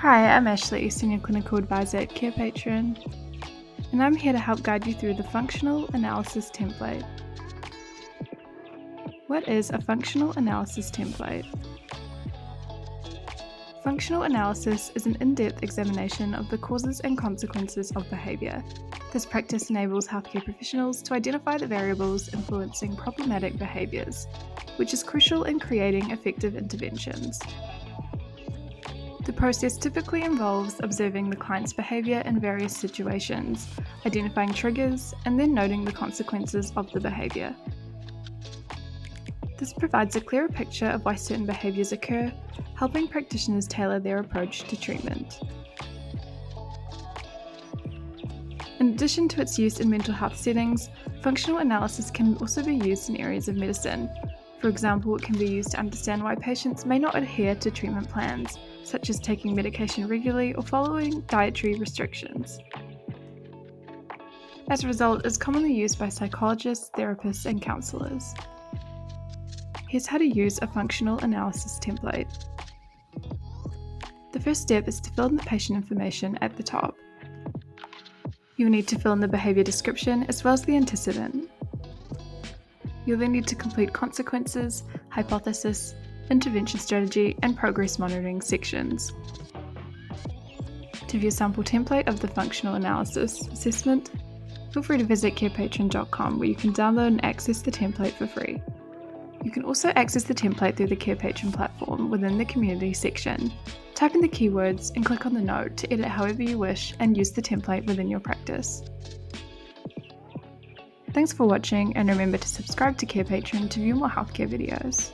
Hi, I'm Ashley, Senior Clinical Advisor at Carepatron, and I'm here to help guide you through the Functional Analysis Template. What is a Functional Analysis Template? Functional analysis is an in-depth examination of the causes and consequences of behaviour. This practice enables healthcare professionals to identify the variables influencing problematic behaviours, which is crucial in creating effective interventions. The process typically involves observing the client's behaviour in various situations, identifying triggers, and then noting the consequences of the behaviour. This provides a clearer picture of why certain behaviours occur, helping practitioners tailor their approach to treatment. In addition to its use in mental health settings, functional analysis can also be used in areas of medicine. For example, it can be used to understand why patients may not adhere to treatment plans, such as taking medication regularly or following dietary restrictions. As a result, it is commonly used by psychologists, therapists, and counsellors. Here's how to use a functional analysis template. The first step is to fill in the patient information at the top. You will need to fill in the behaviour description as well as the antecedent. You'll then need to complete consequences, hypothesis, intervention strategy, and progress monitoring sections. To view a sample template of the functional analysis assessment, feel free to visit carepatron.com where you can download and access the template for free. You can also access the template through the Carepatron platform within the community section. Type in the keywords and click on the note to edit however you wish and use the template within your practice. Thanks for watching, and remember to subscribe to Carepatron to view more healthcare videos.